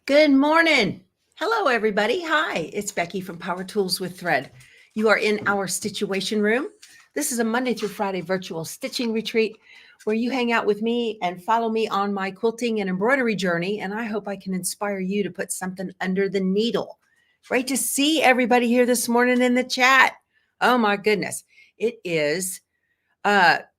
Good morning. Hello, everybody. Hi, it's Becky from Power Tools with Thread. You are in our Stitchuation room. This is a Monday through Friday virtual stitching retreat where you hang out with me and follow me on my quilting and embroidery journey. And I hope I can inspire you to put something under the needle. Great to see everybody here this morning in the chat. Oh my goodness. It is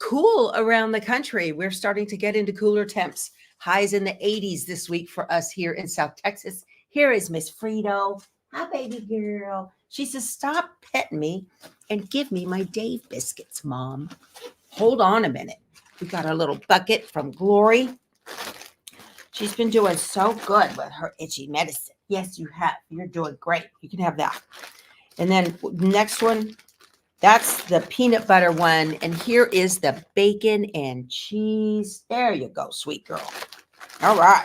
cool around the country. We're starting to get into cooler temps. Highs in the 80s this week for us here in South Texas. Here is Miss Frito. Hi, baby girl. She says, stop petting me and give me my Dave biscuits, Mom. Hold on a minute. We got our little bucket from Glory. She's been doing so good with her itchy medicine. Yes, you have. You're doing great. You can have that. And then next one, that's the peanut butter one. And here is the bacon and cheese. There you go, sweet girl. All right.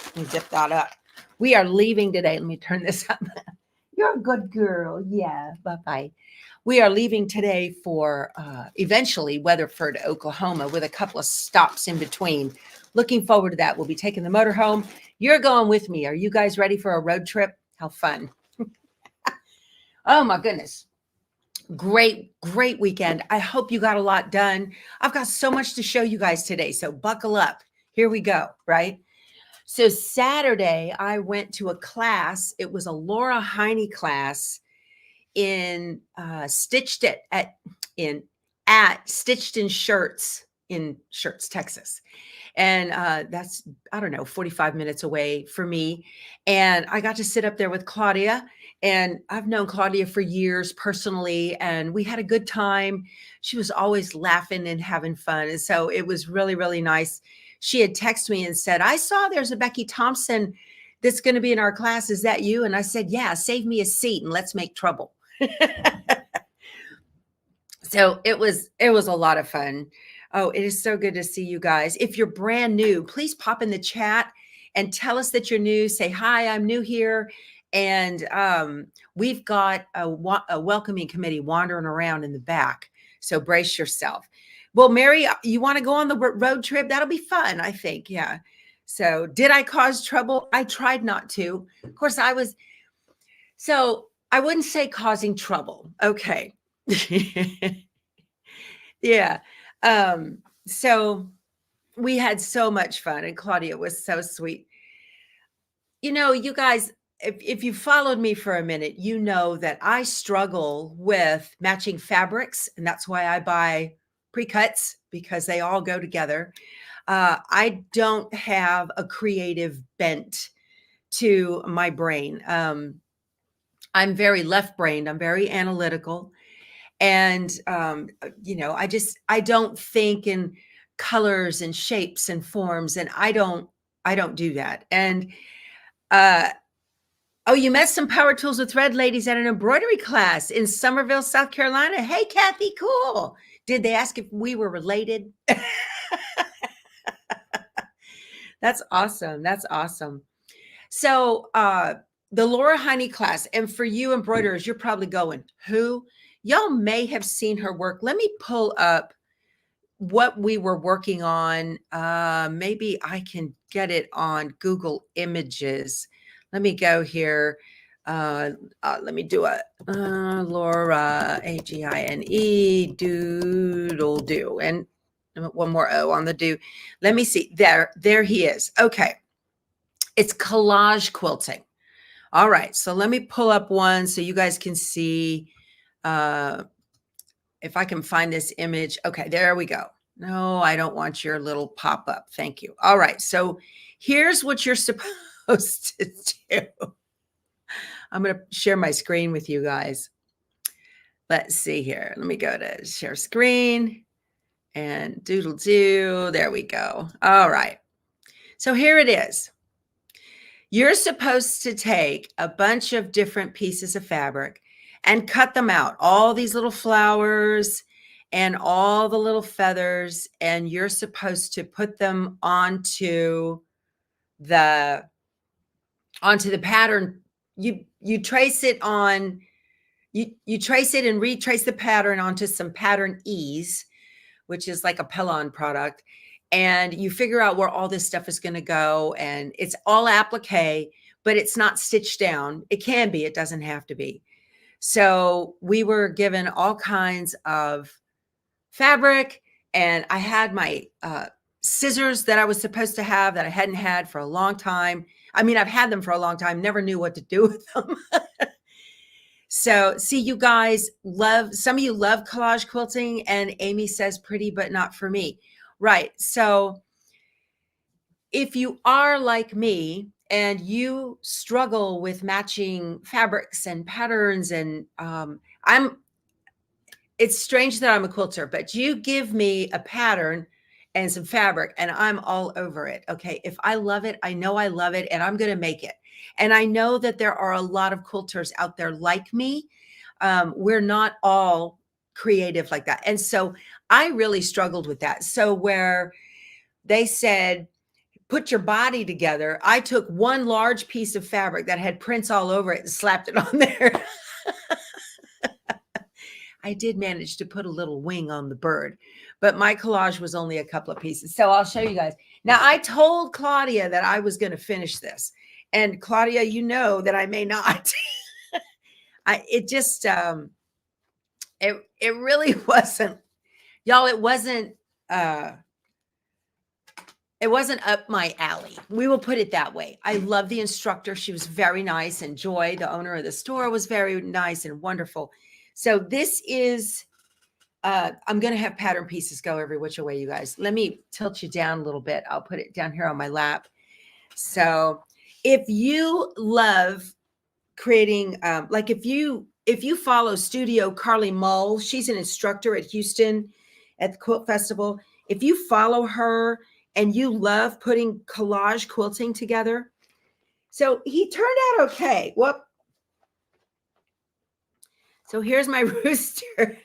Let me zip that up. We are leaving today. Let me turn this up. You're a good girl. Yeah. Bye-bye. We are leaving today for eventually Weatherford, Oklahoma, with a couple of stops in between. Looking forward to that. We'll be taking the motor home. You're going with me. Are you guys ready for a road trip? How fun. Oh, my goodness. Great weekend. I hope you got a lot done. I've got so much to show you guys today, so buckle up. Here we go, right? So Saturday, I went to a class. It was a Laura Heine class in Stitched in Shirts in Shirts, Texas. And that's, I don't know, 45 minutes away for me. And I got to sit up there with Claudia. And I've known Claudia for years personally, and we had a good time. She was always laughing and having fun. And so it was really, really nice. She had texted me and said, I saw there's a Becky Thompson that's going to be in our class. Is that you? And I said, yeah, save me a seat and let's make trouble. So it was a lot of fun. Oh, it is so good to see you guys. If you're brand new, please pop in the chat and tell us that you're new. Say, hi, I'm new here. And we've got a welcoming committee wandering around in the back. So brace yourself. Well, Mary, you want to go on the road trip? That'll be fun, I think. Yeah. So did I cause trouble? I tried not to. Of course, so I wouldn't say causing trouble. Okay. Yeah. So we had so much fun, and Claudia was so sweet. You know, you guys, if you followed me for a minute, you know that I struggle with matching fabrics, and that's why I buy pre-cuts, because they all go together. I don't have a creative bent to my brain. I'm very left-brained. I'm very analytical. And, I don't think in colors and shapes and forms, and I don't do that. And, oh, you met some Power Tools with Thread ladies at an embroidery class in Somerville, South Carolina. Hey, Kathy, cool. Did they ask if we were related? That's awesome. That's awesome. So, the Laura Heine class, and for you embroiderers, you're probably going, who? Y'all may have seen her work. Let me pull up what we were working on. Maybe I can get it on Google Images. Let me go here. Let me do a Laura, Agine, doodle do. And one more O on the do. Let me see. There he is. Okay. It's collage quilting. All right. So let me pull up one so you guys can see if I can find this image. Okay, there we go. No, I don't want your little pop-up. Thank you. All right, so here's what you're supposed to do. I'm going to share my screen with you guys. Let's see here. Let me go to share screen and doodle do. There we go. All right. So here it is. You're supposed to take a bunch of different pieces of fabric and cut them out, all these little flowers and all the little feathers, and you're supposed to put them onto the pattern. You trace it on, you trace it and retrace the pattern onto some pattern ease, which is like a Pellon product. and you figure out where all this stuff is going to go, and it's all applique, but it's not stitched down. It can be, it doesn't have to be. So we were given all kinds of fabric, and I had my scissors that I was supposed to have that I hadn't had for a long time. I mean, I've had them for a long time, never knew what to do with them. So see, you guys some of you love collage quilting, and Amy says pretty, but not for me. Right. So if you are like me and you struggle with matching fabrics and patterns, and it's strange that I'm a quilter, but you give me a pattern and some fabric and I'm all over it. Okay. If I love it, I know I love it and I'm going to make it. And I know that there are a lot of quilters out there like me. We're not all creative like that. And so I really struggled with that. So where they said, put your body together, I took one large piece of fabric that had prints all over it and slapped it on there. I did manage to put a little wing on the bird, but my collage was only a couple of pieces. So I'll show you guys. Now, I told Claudia that I was going to finish this. And Claudia, you know that I may not. It really wasn't, y'all, it wasn't up my alley. We will put it that way. I love the instructor. She was very nice. And Joy, the owner of the store, was very nice and wonderful. So this is, I'm going to have pattern pieces go every which way, you guys. Let me tilt you down a little bit. I'll put it down here on my lap. So if you love creating, like if you follow Studio Carly Mull, she's an instructor at Houston at the Quilt Festival. If you follow her and you love putting collage quilting together. So he turned out okay. Whoop. So here's my rooster.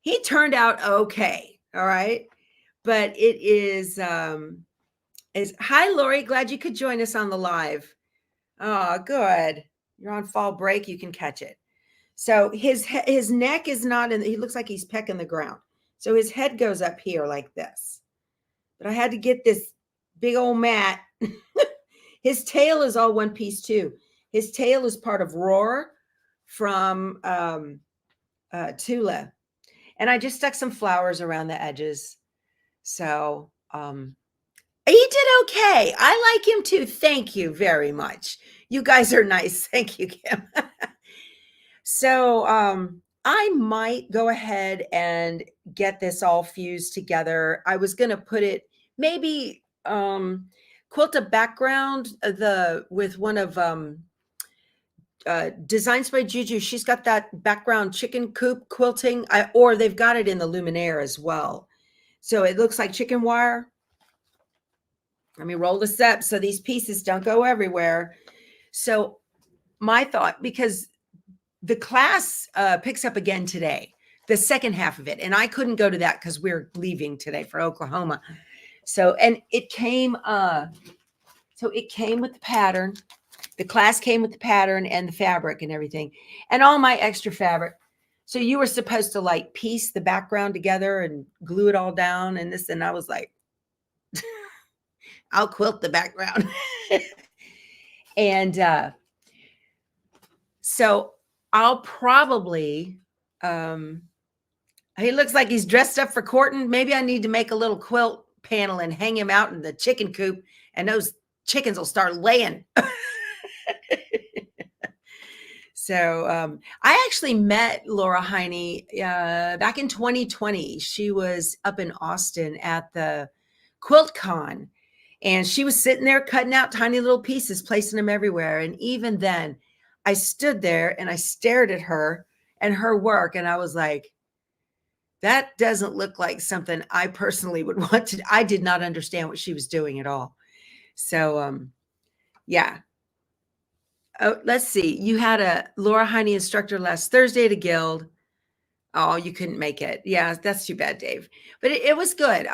He turned out okay. All right. But it is, hi, Lori. Glad you could join us on the live. Oh, good. You're on fall break. You can catch it. So his neck is not in, he looks like he's pecking the ground. So his head goes up here like this. But I had to get this big old mat. His tail is all one piece too. His tail is part of Roar from Tula. And I just stuck some flowers around the edges. So he did okay. I like him too. Thank you very much. You guys are nice. Thank you, Kim. So I might go ahead and get this all fused together. I was going to put it, maybe quilt a background with one of Designs by Juju. She's got that background chicken coop quilting, or they've got it in the Luminaire as well. So it looks like chicken wire. Let me roll this up so these pieces don't go everywhere. So my thought, because the class picks up again today, the second half of it, and I couldn't go to that because we're leaving today for Oklahoma. So, and it came, so it came with the pattern. The class came with the pattern and the fabric and everything, and all my extra fabric. So you were supposed to like piece the background together and glue it all down and this, and I was like, I'll quilt the background. And so I'll probably, he looks like he's dressed up for courting. Maybe I need to make a little quilt panel and hang him out in the chicken coop, and those chickens will start laying. So I actually met Laura Heine back in 2020. She was up in Austin at the Quilt Con, and she was sitting there cutting out tiny little pieces, placing them everywhere. And even then, I stood there and I stared at her and her work, and I was like, that doesn't look like something I personally would want to. I did not understand what she was doing at all. So yeah. Oh, let's see. You had a Laura Heine instructor last Thursday at a guild. Oh, you couldn't make it. Yeah, that's too bad, Dave. But it was good.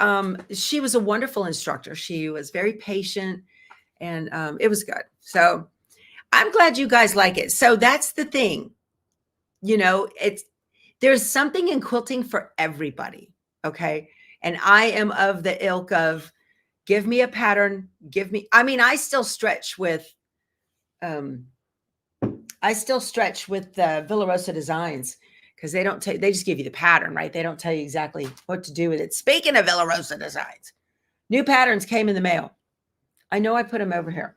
She was a wonderful instructor. She was very patient, and it was good. So I'm glad you guys like it. So that's the thing. You know, there's something in quilting for everybody. Okay. And I am of the ilk of give me a pattern, I mean, I still stretch with Villa Rosa Designs because they don't they just give you the pattern, right? They don't tell you exactly what to do with it. Speaking of Villa Rosa Designs, new patterns came in the mail. I know I put them over here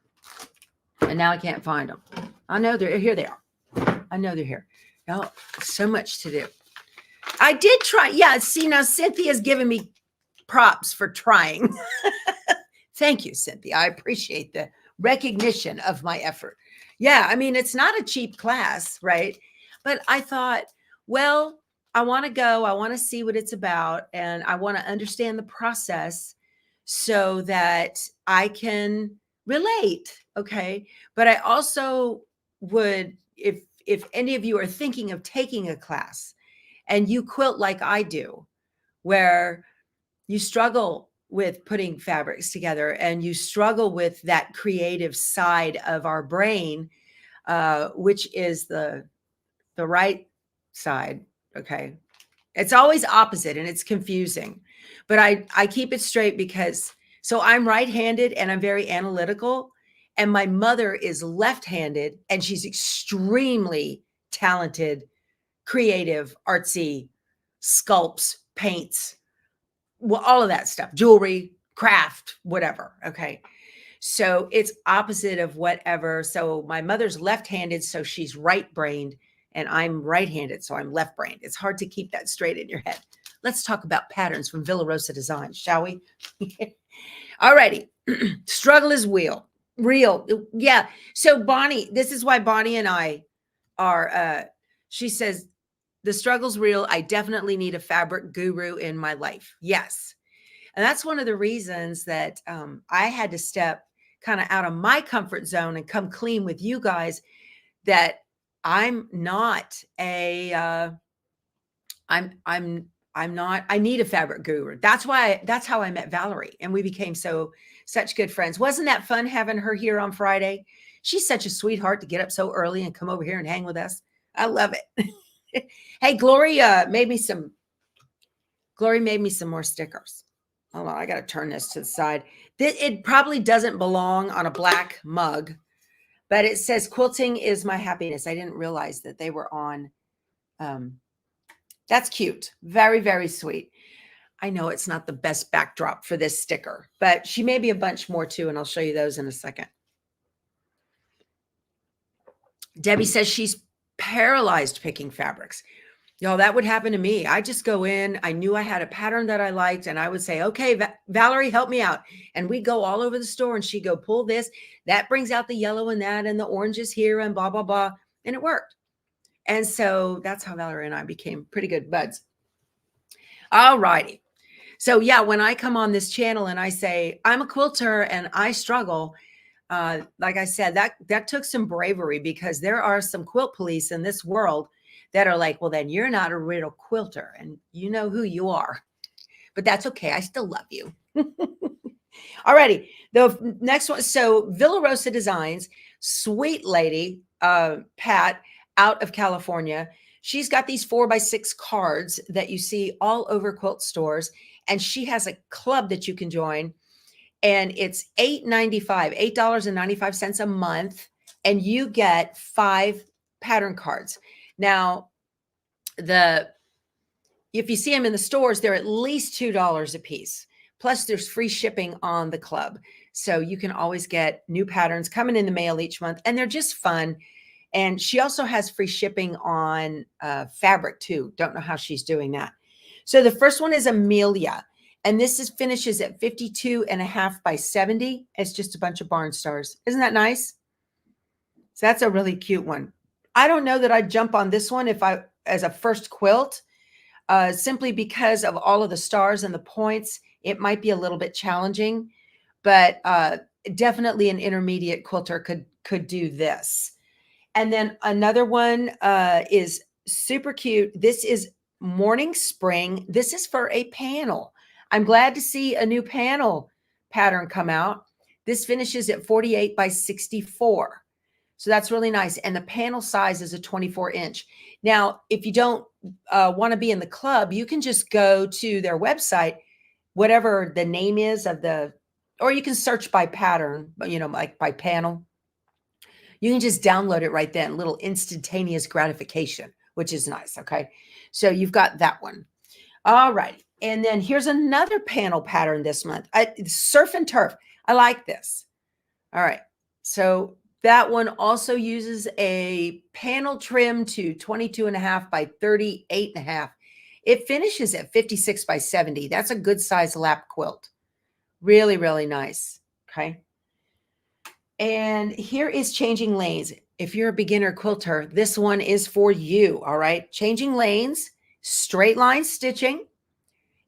and now I can't find them. I know they're here. They are. I know they're here. Oh, so much to do. I did try. Yeah. See, now Cynthia's giving me props for trying. Thank you, Cynthia. I appreciate the recognition of my effort. Yeah, I mean, it's not a cheap class, right? But I thought, well, I want to go. I want to see what it's about. And I want to understand the process so that I can relate. Okay. But I also would, if any of you are thinking of taking a class and you quilt like I do, where you struggle with putting fabrics together and you struggle with that creative side of our brain, which is the right side. Okay. It's always opposite and it's confusing, but I keep it straight because so I'm right-handed and I'm very analytical, and my mother is left-handed and she's extremely talented, creative, artsy, sculpts, paints, well, all of that stuff, jewelry, craft, whatever. Okay. So it's opposite of whatever. So my mother's left-handed, so she's right-brained, and I'm right-handed, so I'm left-brained. It's hard to keep that straight in your head. Let's talk about patterns from Villa Rosa Designs, shall we? All righty. Struggle is real. Yeah. So Bonnie, this is why Bonnie and I are, she says, the struggle's real. I definitely need a fabric guru in my life. Yes. And that's one of the reasons that I had to step kind of out of my comfort zone and come clean with you guys that I'm not a, I'm not, I need a fabric guru. That's how I met Valerie and we became such good friends. Wasn't that fun having her here on Friday? She's such a sweetheart to get up so early and come over here and hang with us. I love it. Hey, Glory made me some more stickers. Hold on, I got to turn this to the side. It probably doesn't belong on a black mug, but it says quilting is my happiness. I didn't realize that they were on. That's cute. Very, very sweet. I know it's not the best backdrop for this sticker, but she may be a bunch more too, and I'll show you those in a second. Debbie says she's paralyzed picking fabrics. Y'all, that would happen to me. I just go in. I knew I had a pattern that I liked, and I would say, okay, Valerie, help me out. And we go all over the store, and she'd go, pull this. That brings out the yellow and that, and the orange is here, and blah, blah, blah. And it worked. And so that's how Valerie and I became pretty good buds. All righty. So yeah, when I come on this channel and I say, I'm a quilter and I struggle, like I said, that took some bravery, because there are some quilt police in this world that are like, well, then you're not a real quilter, and you know who you are. But that's okay. I still love you. All righty. The next one. So Villa Rosa Designs, sweet lady, Pat, out of California. She's got these 4x6 cards that you see all over quilt stores. And she has a club that you can join. And it's $8.95 a month. And you get 5 pattern cards. Now, if you see them in the stores, they're at least $2 a piece. Plus, there's free shipping on the club. So you can always get new patterns coming in the mail each month. And they're just fun. And she also has free shipping on fabric too. Don't know how she's doing that. So the first one is Amelia. And this finishes at 52.5 by 70. It's just a bunch of barn stars. Isn't that nice? So that's a really cute one. I don't know that I'd jump on this one as a first quilt, simply because of all of the stars and the points. It might be a little bit challenging, but definitely an intermediate quilter could do this. And then another one is super cute. This is Morning Spring. This is for a panel. I'm glad to see a new panel pattern come out. This finishes at 48 by 64. So that's really nice. And the panel size is a 24-inch. Now, if you don't want to be in the club, you can just go to their website whatever the name is of the, or you can search by pattern, you know, like by panel. You can just download it right then, little instantaneous gratification, which is nice. Okay. So you've got that one. All right. And then here's another panel pattern this month. Surf and turf. I like this. All right. So that one also uses a panel trim to 22.5 by 38.5. It finishes at 56 by 70. That's a good size lap quilt. Really, really nice. Okay. And here is changing lanes. If you're a beginner quilter, this one is for you. All right. Changing lanes, straight line stitching.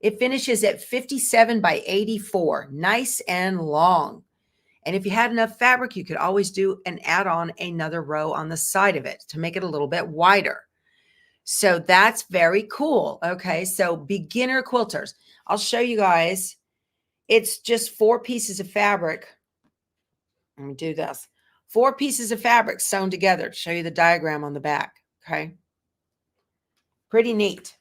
It finishes at 57 by 84. Nice and long. And if you had enough fabric, you could always do an add-on another row on the side of it to make it a little bit wider. So that's very cool. Okay. So beginner quilters, I'll show you guys. It's just 4 pieces of fabric. Let me do this. 4 pieces of fabric sewn together to show you the diagram on the back. Okay. Pretty neat.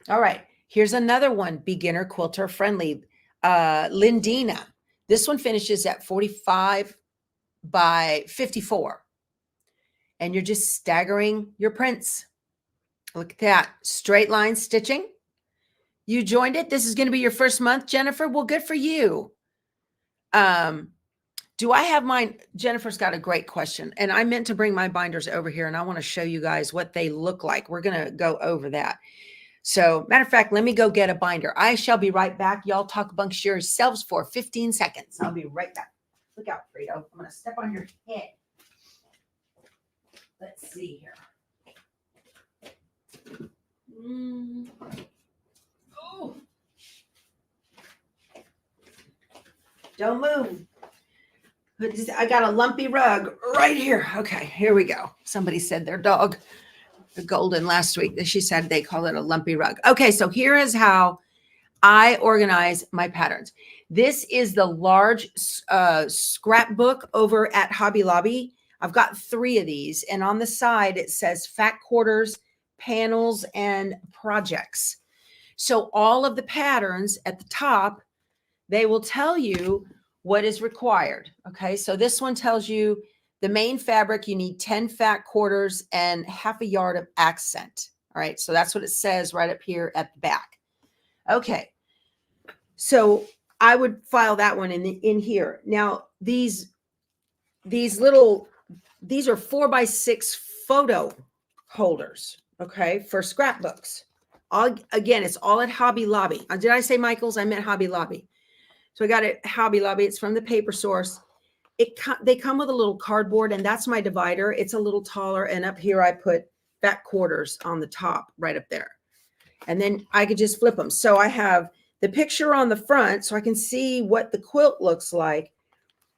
All right. Here's another one, beginner quilter friendly. Lindina. This one finishes at 45 by 54. And you're just staggering your prints. Look at that. Straight line stitching. You joined it. This is going to be your first month, Jennifer. Well, good for you. Do I have mine? Jennifer's got a great question. And I meant to bring my binders over here, and I want to show you guys what they look like. We're going to go over that. So, matter of fact, let me go get a binder. I shall be right back. Y'all talk amongst yourselves for 15 seconds. I'll be right back. Look out, Fredo. I'm going to step on your head. Let's see here. Oh. Don't move. I got a lumpy rug right here. Okay, here we go. Somebody said their dog, the golden last week, that she said they call it a lumpy rug. Okay, so here is how I organize my patterns. This is the large scrapbook over at Hobby Lobby. I've got 3 of these, and on the side it says fat quarters, panels, and projects. So all of the patterns at the top, they will tell you what is required. Okay, so this one tells you the main fabric, you need 10 fat quarters and half a yard of accent. All right, so that's what it says right up here at the back. Okay, so I would file that one in here. Now, these are 4 by 6 photo holders, okay, for scrapbooks. Again, it's all at Hobby Lobby. Did I say Michael's? I meant Hobby Lobby. So I got it at Hobby Lobby. It's from the Paper Source. They come with a little cardboard, and that's my divider. It's a little taller, and up here I put fat quarters on the top right up there. And then I could just flip them. So I have the picture on the front so I can see what the quilt looks like.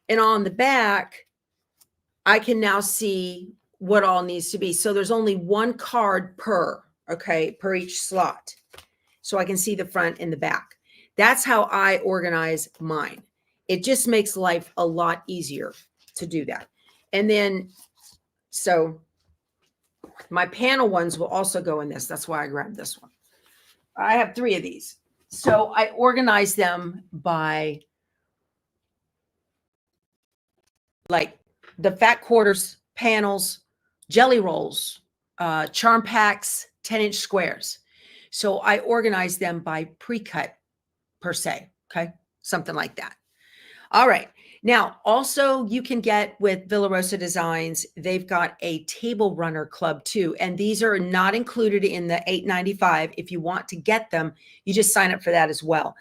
And on the back, I can now see what all needs to be. So there's only 1 card per each slot. So I can see the front and the back. That's how I organize mine. It just makes life a lot easier to do that. And then, so my panel ones will also go in this. That's why I grabbed this one. I have 3 of these. So I organize them by like the fat quarters, panels, jelly rolls, charm packs, 10-inch squares. So I organize them by pre-cut per se. Okay. Something like that. All right. Now, also you can get with Villa Rosa Designs, they've got a table runner club too. And these are not included in the $8.95. If you want to get them, you just sign up for that as well.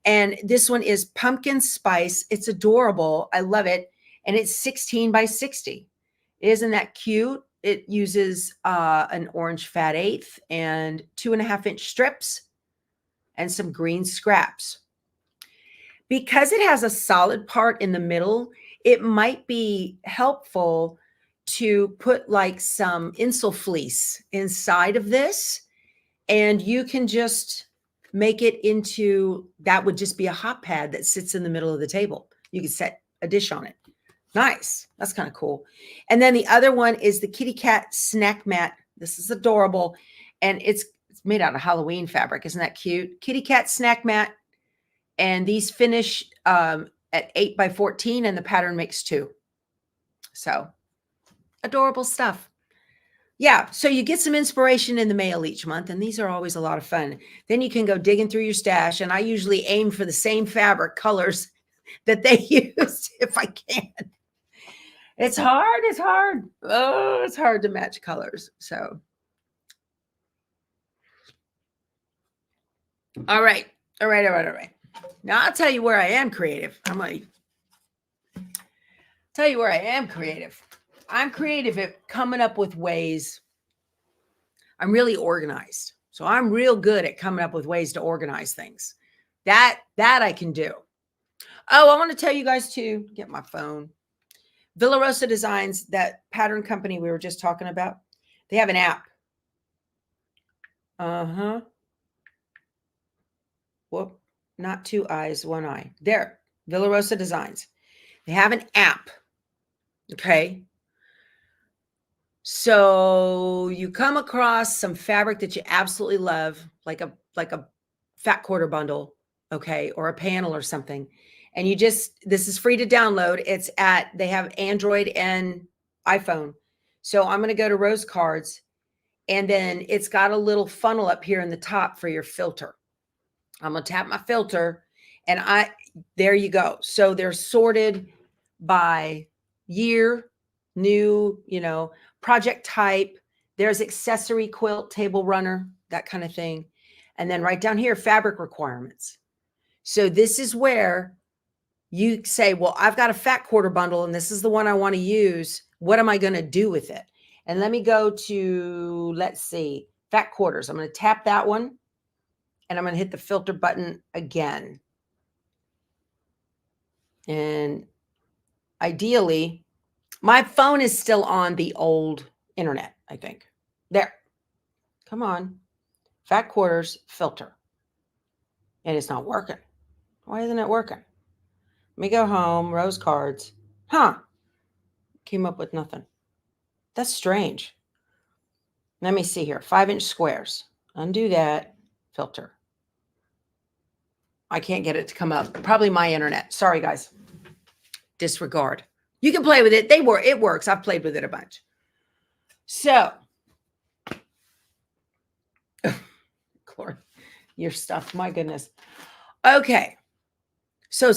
And this one is pumpkin spice. It's adorable. I love it. And it's 16 by 60. Isn't that cute? It uses an orange fat eighth and 2.5-inch strips and some green scraps. Because it has a solid part in the middle, it might be helpful to put like some insul fleece inside of this, and you can just make it into, that would just be a hot pad that sits in the middle of the table. You could set a dish on it. Nice. That's kind of cool. And then the other one is the kitty cat snack mat. This is adorable. And it's made out of Halloween fabric. Isn't that cute? Kitty cat snack mat. And these finish at 8 by 14 and the pattern makes 2. So adorable stuff. Yeah, so you get some inspiration in the mail each month, and these are always a lot of fun. Then you can go digging through your stash, and I usually aim for the same fabric colors that they use if I can. It's hard. It's hard. Oh, it's hard to match colors. So, all right. All right. Now I'll tell you where I am creative. I'm going to tell you where I am creative. I'm creative at coming up with ways. I'm really organized. So I'm real good at coming up with ways to organize things. That I can do. Oh, I want to tell you guys too, get my phone. Villa Rosa Designs, that pattern company we were just talking about, they have an app. Whoop, not 2 eyes, 1 eye. There, Villa Rosa Designs. They have an app. Okay. So you come across some fabric that you absolutely love, like a fat quarter bundle, okay, or a panel or something. And this is free to download. They have Android and iPhone. So I'm going to go to Rose Cards, and then it's got a little funnel up here in the top for your filter. I'm going to tap my filter, and there you go. So they're sorted by year, new, project type. There's accessory, quilt, table runner, that kind of thing. And then right down here, fabric requirements. So this is where you say, well, I've got a fat quarter bundle and this is the one I want to use. What am I going to do with it? And let me go to, let's see, fat quarters. I'm going to tap that one and I'm going to hit the filter button again. And ideally, my phone is still on the old internet, I think. There. Come on. Fat quarters, filter. And it's not working. Why isn't it working? Let me go home, Rose Cards. Came up with nothing. That's strange. Let me see here. 5-inch squares. Undo that. Filter. I can't get it to come up. Probably my internet. Sorry, guys. Disregard. You can play with it. It works. I've played with it a bunch. So, your stuff. My goodness. Okay. So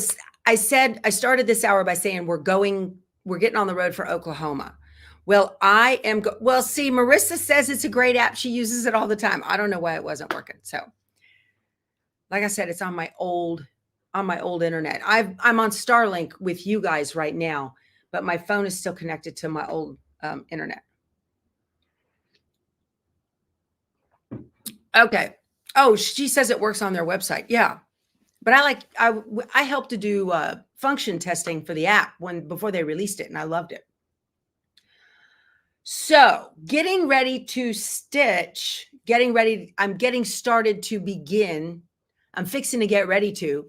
I started this hour by saying we're getting on the road for Oklahoma. Well, see, Marissa says it's a great app. She uses it all the time. I don't know why it wasn't working. So, like I said, it's on my old internet. I'm on Starlink with you guys right now, but my phone is still connected to my old internet. Okay. Oh, she says it works on their website. Yeah. But I helped to do function testing for the app before they released it, and I loved it. So getting ready to stitch, I'm getting started to begin. I'm fixing to get ready to.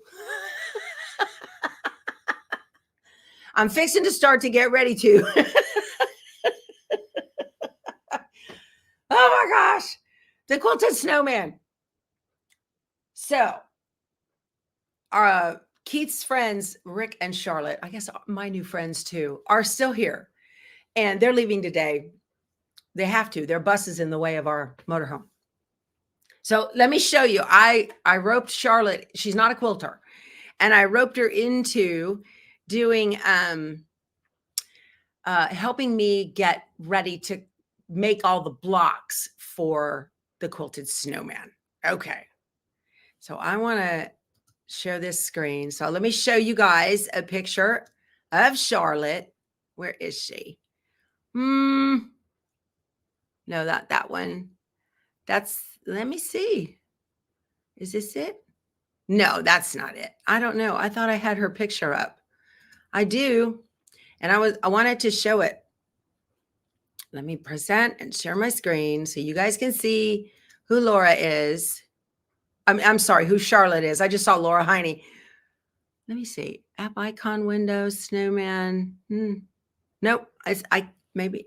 I'm fixing to start to get ready to. Oh my gosh. The quilted snowman. So Keith's friends, Rick and Charlotte, I guess my new friends too, are still here. And they're leaving today. They have to. Their bus is in the way of our motorhome. So let me show you. I roped Charlotte. She's not a quilter. And I roped her into doing, helping me get ready to make all the blocks for the quilted snowman. Okay. So I want to share this screen. So let me show you guys a picture of Charlotte. Where is she? No, not that one. Let me see. Is this it? No, that's not it. I don't know. I thought I had her picture up. I do. And I wanted to show it. Let me present and share my screen so you guys can see who Laura is. I'm sorry, who Charlotte is. I just saw Laura Heine. Let me see. App icon window, snowman. Nope. Maybe.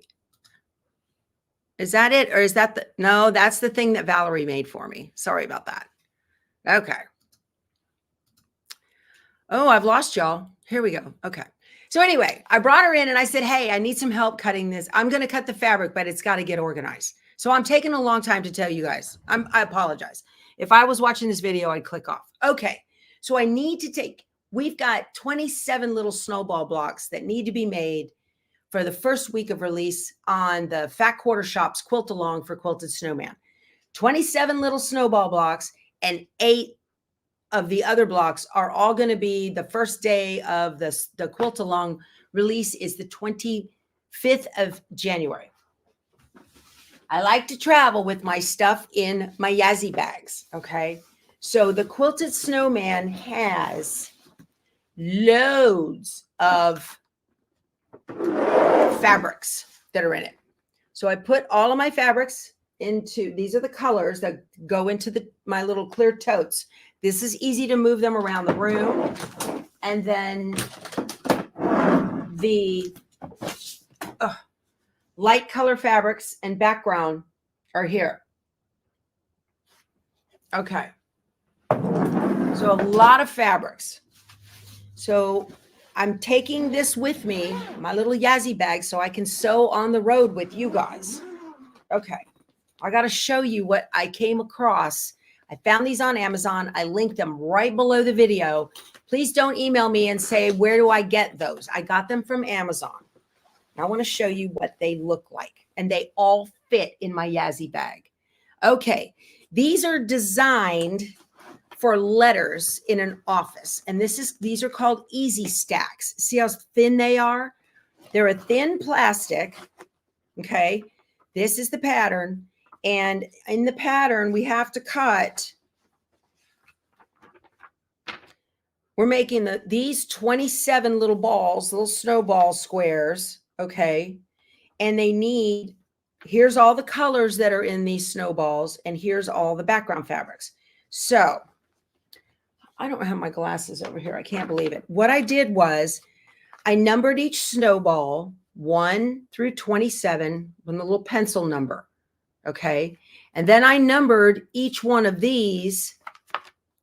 Is that it? Or is that no, that's the thing that Valerie made for me. Sorry about that. Okay. Oh, I've lost y'all. Here we go. Okay. So anyway, I brought her in and I said, hey, I need some help cutting this. I'm going to cut the fabric, but it's got to get organized. So I'm taking a long time to tell you guys. I apologize. If I was watching this video, I'd click off. Okay. So I need to we've got 27 little snowball blocks that need to be made for the first week of release on the Fat Quarter Shop's Quilt Along for Quilted Snowman. 27 little snowball blocks and 8 of the other blocks are all going to be the first day of the Quilt Along release is the 25th of January. I like to travel with my stuff in my Yazzie bags. Okay. So the Quilted Snowman has loads of fabrics that are in it. So I put all of my fabrics into, these are the colors that go into my little clear totes. This is easy to move them around the room. And then the light color fabrics and background are here. Okay. So a lot of fabrics. So I'm taking this with me, my little Yazzie bag, so I can sew on the road with you guys. Okay. I got to show you what I came across. I found these on Amazon. I linked them right below the video. Please don't email me and say, where do I get those? I got them from Amazon. I want to show you what they look like. And they all fit in my Yazzie bag. Okay. These are designed for letters in an office. And these are called easy stacks. See how thin they are? They're a thin plastic. Okay. This is the pattern. And in the pattern, we have to cut. We're making these 27 little balls, little snowball squares. Okay. And they need, here's all the colors that are in these snowballs. And here's all the background fabrics. So I don't have my glasses over here. I can't believe it. What I did was I numbered each snowball 1 through 27 with a little pencil number. Okay. And then I numbered each one of these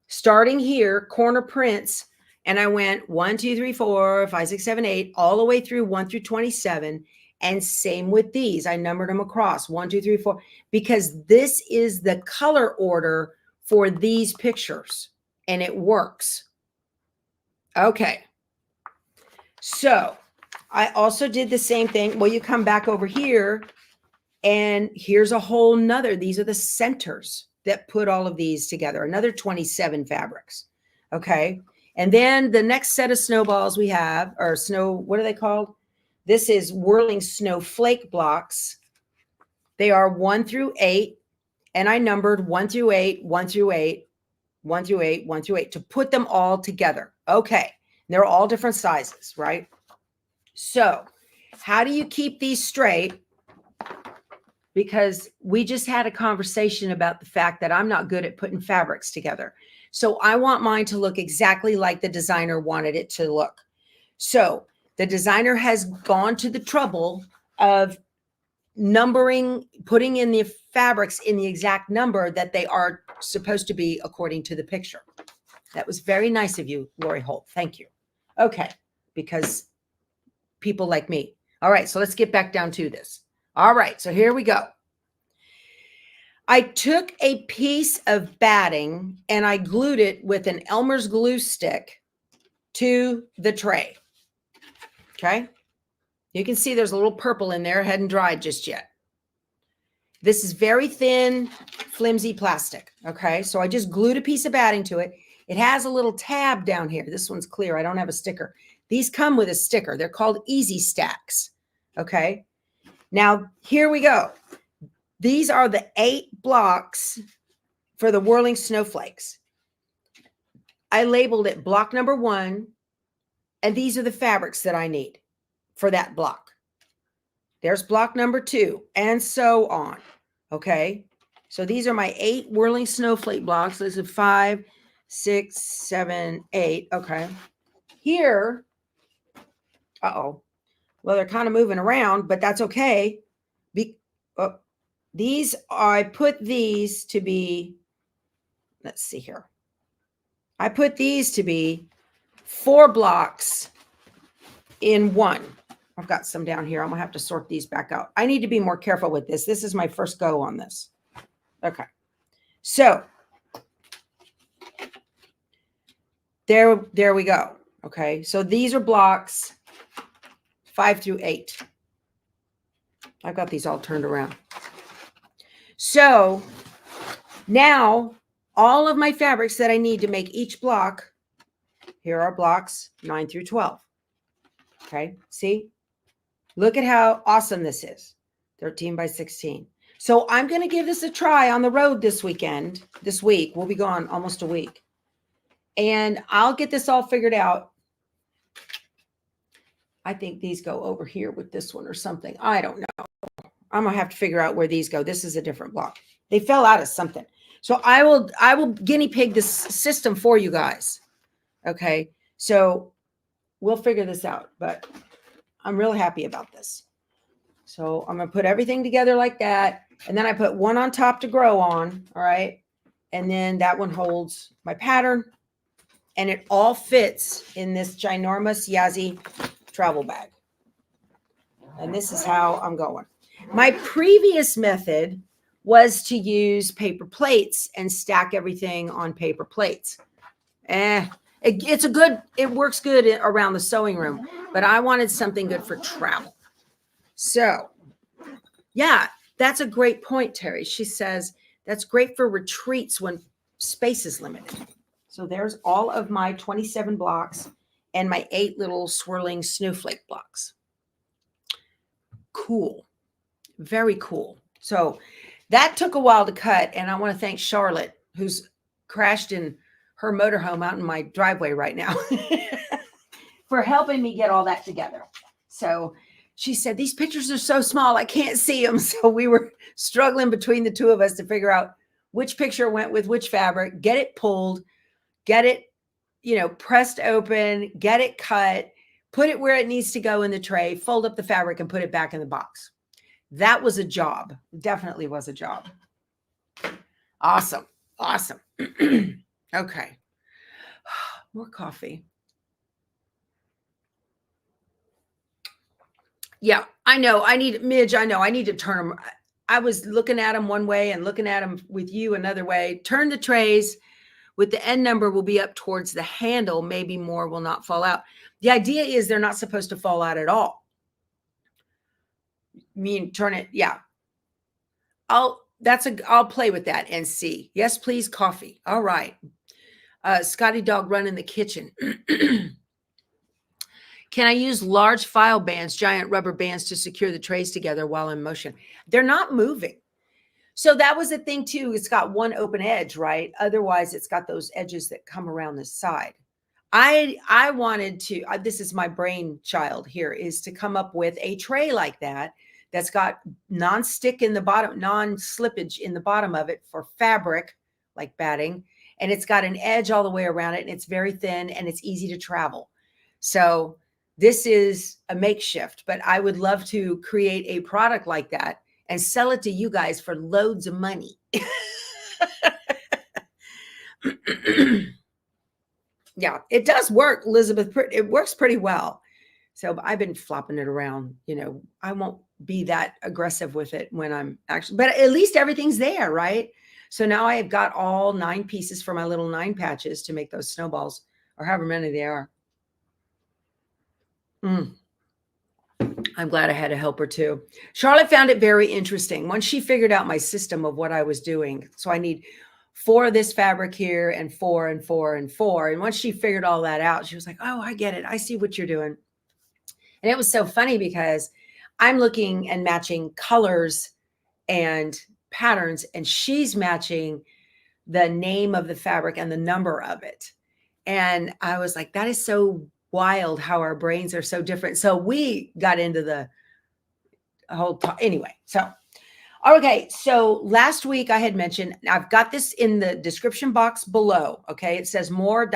starting here, corner prints. And I went 1, 2, 3, 4, 5, 6, 7, 8, all the way through 1 through 27. And same with these. I numbered them across 1, 2, 3, 4, because this is the color order for these pictures and it works. Okay. So I also did the same thing. Well, you come back over here and here's a whole nother, these are the centers that put all of these together, another 27 fabrics. Okay. And then the next set of snowballs we have are what are they called? This is whirling snowflake blocks. They are 1 through 8. And I numbered 1 through 8, 1 through 8, 1 through 8, 1 through 8 to put them all together. Okay. They're all different sizes, right? So how do you keep these straight? Because we just had a conversation about the fact that I'm not good at putting fabrics together. So I want mine to look exactly like the designer wanted it to look. So the designer has gone to the trouble of numbering, putting in the fabrics in the exact number that they are supposed to be according to the picture. That was very nice of you, Lori Holt. Thank you. Okay. Because people like me. All right. So let's get back down to this. All right, so here we go. I took a piece of batting and I glued it with an Elmer's glue stick to the tray. Okay. You can see there's a little purple in there, hadn't dried just yet. This is very thin, flimsy plastic. Okay, so I just glued a piece of batting to it. It has a little tab down here. This one's clear. I don't have a sticker. These come with a sticker. They're called easy stacks. Okay. Now, here we go. These are the 8 blocks for the whirling snowflakes. I labeled it block number 1, and these are the fabrics that I need for that block. There's block number 2, and so on. Okay, so these are my 8 whirling snowflake blocks. This is 5, 6, 7, 8. Okay, here, well, they're kind of moving around, but that's okay. I put these to be, let's see here. I put these to be 4 blocks in one. I've got some down here. I'm gonna have to sort these back out. I need to be more careful with this. This is my first go on this. Okay. So there we go. Okay. So these are blocks 5 through 8. I've got these all turned around. So now all of my fabrics that I need to make each block, here are blocks 9 through 12. Okay. See? Look at how awesome this is. 13 by 16. So I'm going to give this a try on the road this weekend. This week. We'll be gone almost a week. And I'll get this all figured out. I think these go over here with this one or something. I don't know. I'm going to have to figure out where these go. This is a different block. They fell out of something. So I will guinea pig this system for you guys. Okay. So we'll figure this out, but I'm real happy about this. So I'm going to put everything together like that. And then I put one on top to grow on. All right. And then that one holds my pattern. And it all fits in this ginormous Yazzie travel bag. And this is how I'm going. My previous method was to use paper plates and stack everything on paper plates. It works good around the sewing room, but I wanted something good for travel. So yeah, that's a great point, Terry. She says that's great for retreats when space is limited. So there's all of my 27 blocks and my 8 little swirling snowflake blocks. Cool. Very cool. So that took a while to cut. And I want to thank Charlotte, who's crashed in her motorhome out in my driveway right now, for helping me get all that together. So she said, these pictures are so small, I can't see them. So we were struggling between the two of us to figure out which picture went with which fabric, get it pulled, get it, pressed open, get it cut, put it where it needs to go in the tray, fold up the fabric and put it back in the box. That was a job. Definitely was a job. Awesome. Awesome. Okay. More coffee. Yeah, I know. Midge, I know. I need to turn them. I was looking at them one way and looking at them with you another way. Turn the trays with the end number will be up towards the handle. Maybe more will not fall out. The idea is they're not supposed to fall out at all. Turn it. Yeah. I'll play with that and see. Yes, please. Coffee. All right. Scotty Dog run in the kitchen. Can I use large file bands, giant rubber bands to secure the trays together while in motion? They're not moving. So that was the thing too. It's got one open edge, right? Otherwise it's got those edges that come around the side. I wanted to, this is my brainchild here, is to come up with a tray like that that's got non-stick in the bottom, non-slippage in the bottom of it for fabric, like batting. And it's got an edge all the way around it. And it's very thin and it's easy to travel. So this is a makeshift, but I would love to create a product like that and sell it to you guys for loads of money. Yeah, it does work, Elizabeth. It works pretty well. So I've been flopping it around. I won't be that aggressive with it when I'm actually, but at least everything's there, right? So now I have got all 9 pieces for my little 9 patches to make those snowballs, or however many they are. I'm glad I had a helper too. Charlotte found it very interesting once she figured out my system of what I was doing. So I need 4 of this fabric here and 4 and 4 and 4. And once she figured all that out, she was like, oh, I get it. I see what you're doing. And it was so funny because I'm looking and matching colors and patterns, and she's matching the name of the fabric and the number of it. And I was like, that is so wild how our brains are so different. So we got into the whole anyway. So, okay. So last week I had mentioned, I've got this in the description box below. Okay. It says more ...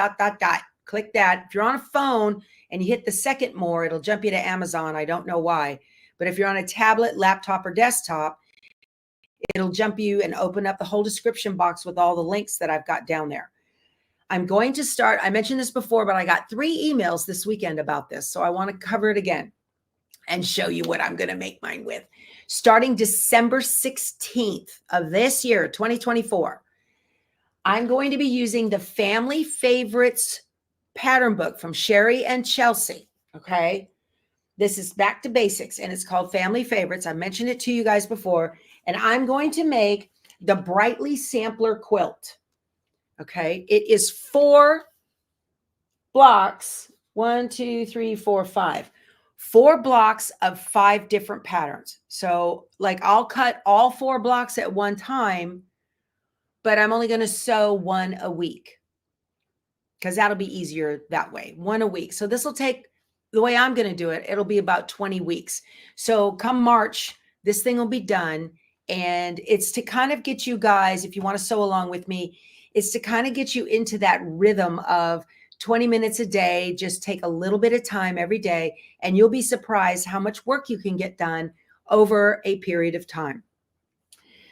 Click that. If you're on a phone and you hit the second more, it'll jump you to Amazon. I don't know why, but if you're on a tablet, laptop, or desktop, it'll jump you and open up the whole description box with all the links that I've got down there. I'm going to start. I mentioned this before, but I got 3 emails this weekend about this. So I want to cover it again and show you what I'm going to make mine with. Starting December 16th of this year, 2024, I'm going to be using the Family Favorites pattern book from Sherry and Chelsea. Okay. This is back to basics and it's called Family Favorites. I mentioned it to you guys before, and I'm going to make the Brightly Sampler quilt. Okay. It is 4 blocks. 1, 2, 3, 4, 5. 4 blocks of 5 different patterns. So like I'll cut all 4 blocks at one time, but I'm only going to sew 1 a week because that'll be easier that way. 1 a week. So this will take, the way I'm going to do it, it'll be about 20 weeks. So come March, this thing will be done. And it's to kind of get you guys, if you want to sew along with me, it's to kind of get you into that rhythm of 20 minutes a day. Just take a little bit of time every day, and you'll be surprised how much work you can get done over a period of time.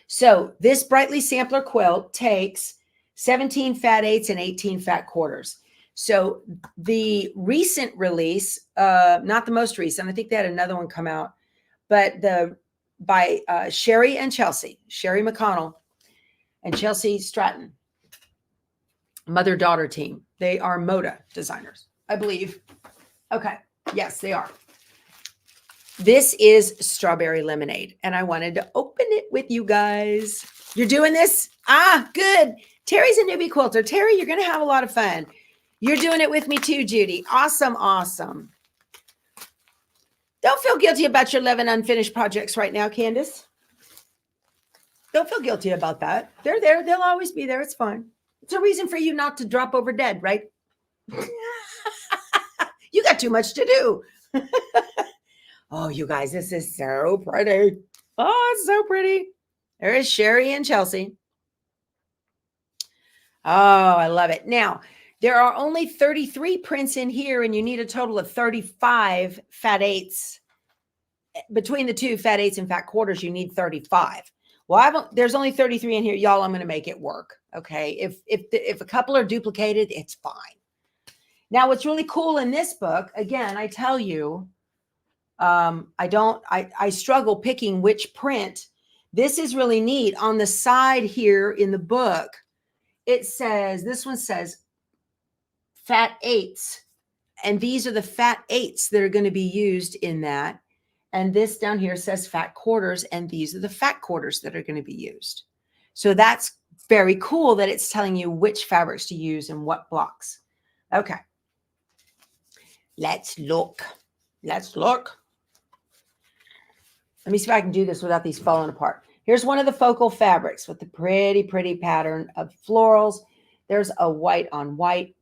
So this Brightly Sampler quilt takes 17 fat 8s and 18 fat quarters. So the recent release, not the most recent, I think they had another one come out, but by Sherry and Chelsea, Sherry McConnell and Chelsea Stratton, mother-daughter team. They are Moda designers, I believe. Okay. Yes, they are. This is strawberry lemonade, and I wanted to open it with you guys. You're doing this? Ah, good. Terry's a newbie quilter. Terry, you're going to have a lot of fun. You're doing it with me too, Judy. Awesome, awesome. Don't feel guilty about your 11 unfinished projects right now, Candace. Don't feel guilty about that. They're there. They'll always be there. It's fine. It's a reason for you not to drop over dead, right? You got too much to do. Oh, you guys, this is so pretty. Oh, it's so pretty. There is Sherry and Chelsea. Oh, I love it. Now, there are only 33 prints in here, and you need a total of 35 fat 8s. Between the 2 fat 8s and fat quarters, you need 35. Well, there's only 33 in here. Y'all, I'm going to make it work. Okay. If a couple are duplicated, it's fine. Now, what's really cool in this book, again, I tell you, I struggle picking which print. This is really neat. On the side here in the book, it says, this one says fat 8s. And these are the fat 8s that are going to be used in that. And this down here says fat quarters. And these are the fat quarters that are going to be used. So that's very cool that it's telling you which fabrics to use and what blocks. Okay. Let's look. Let's look. Let me see if I can do this without these falling apart. Here's one of the focal fabrics with the pretty, pretty pattern of florals. There's a white on white.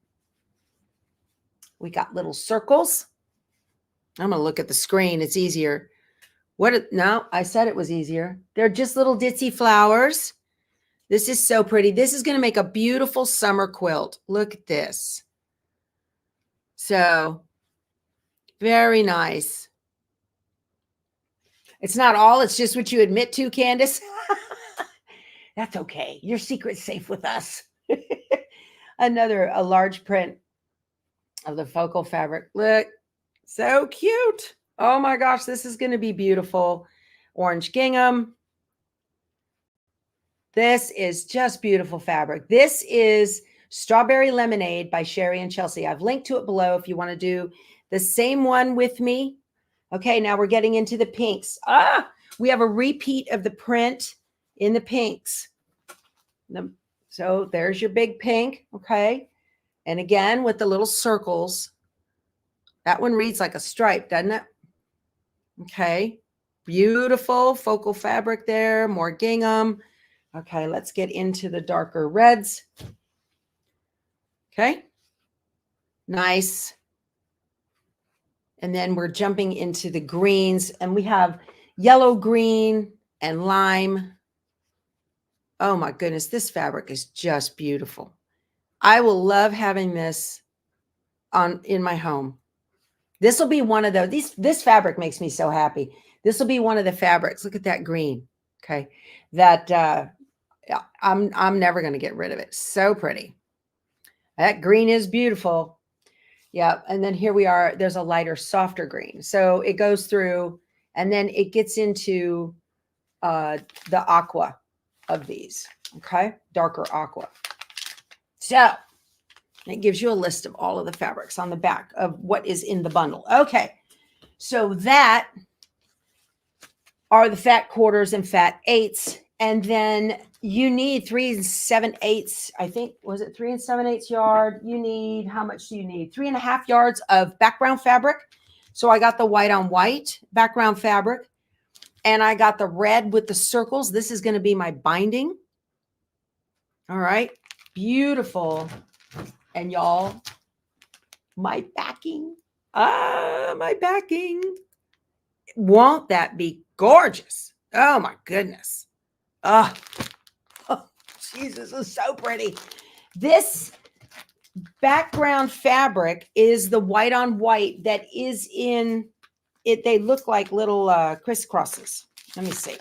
We got little circles. I'm going to look at the screen. It's easier. No, I said it was easier. They're just little ditzy flowers. This is so pretty. This is going to make a beautiful summer quilt. Look at this. So very nice. It's not all. It's just what you admit to, Candace. That's okay. Your secret's safe with us. A large print of the focal fabric. Look, so cute. Oh my gosh, this is going to be beautiful. Orange gingham. This is just beautiful fabric. This is Strawberry Lemonade by Sherry and Chelsea. I've linked to it below if you want to do the same one with me. Okay, now we're getting into the pinks. We have a repeat of the print in the pinks. So there's your big pink, okay? And again, with the little circles. That one reads like a stripe, doesn't it? Okay, beautiful focal fabric there, more gingham. Okay, let's get into the darker reds. Okay, nice. And then we're jumping into the greens, and we have yellow, green, and lime. Oh my goodness, this fabric is just beautiful. I will love having this in my home. This will be one of those. This fabric makes me so happy. This will be one of the fabrics. Look at that green. Okay, that I'm never going to get rid of it. So pretty. That green is beautiful. Yeah. And then here we are. There's a lighter, softer green. So it goes through and then it gets into the aqua of these. Okay. Darker aqua. So it gives you a list of all of the fabrics on the back of what is in the bundle. Okay. So that are the fat quarters and fat eighths. And then you need 3 7/8. I think, was it 3 7/8 yard? You need, how much do you need? 3.5 yards of background fabric. So I got the white on white background fabric and I got the red with the circles. This is going to be my binding. All right. Beautiful. And y'all, my backing. My backing. Won't that be gorgeous? Oh my goodness. Oh, Jesus, it's so pretty. This background fabric is the white on white that is in it. They look like little crisscrosses. Let me see.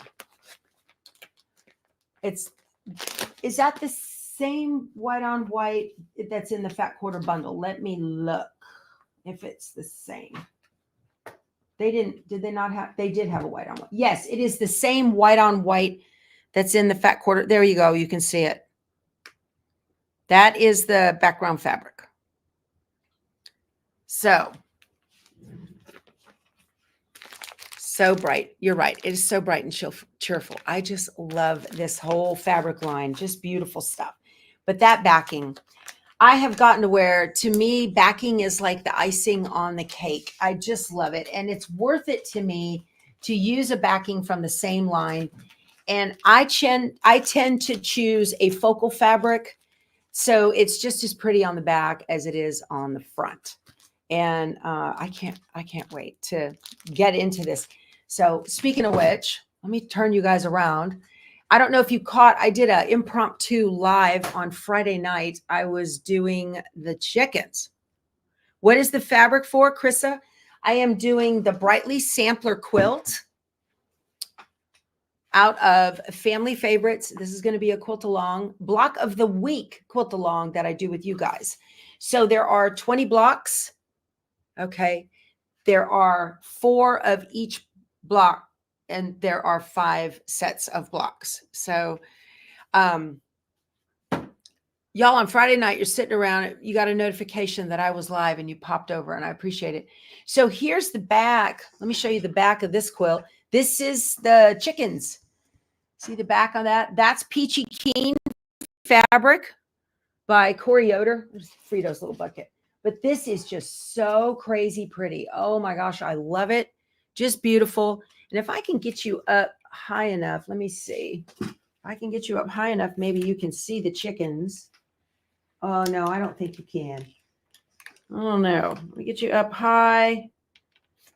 Is that the same white on white that's in the fat quarter bundle? Let me look if it's the same. Did they not have, they did have a white on white. Yes, it is the same white on white that's in the fat quarter. There you go. You can see it. That is the background fabric. So bright. You're right. It is so bright and cheerful. I just love this whole fabric line. Just beautiful stuff. But that backing, I have gotten to where, to me, backing is like the icing on the cake. I just love it. And it's worth it to me to use a backing from the same line. And I tend to choose a focal fabric. So it's just as pretty on the back as it is on the front. And I can't wait to get into this. So speaking of which, let me turn you guys around. I don't know if you caught, I did an impromptu live on Friday night. I was doing the chickens. What is the fabric for, Krissa? I am doing the Brightly Sampler Quilt out of Family Favorites. This is going to be a quilt along, block of the week quilt along that I do with you guys. So there are 20 blocks. Okay. There are 4 of each block. And there are 5 sets of blocks. So, y'all, on Friday night, you're sitting around, you got a notification that I was live and you popped over and I appreciate it. So here's the back. Let me show you the back of this quilt. This is the chickens. See the back on that? That's Peachy Keen fabric by Corey Yoder. There's Frito's little bucket. But this is just so crazy pretty. Oh my gosh, I love it. Just beautiful. And if I can get you up high enough, let me see. If I can get you up high enough, maybe you can see the chickens. Oh, no, I don't think you can. Oh, no. Let me get you up high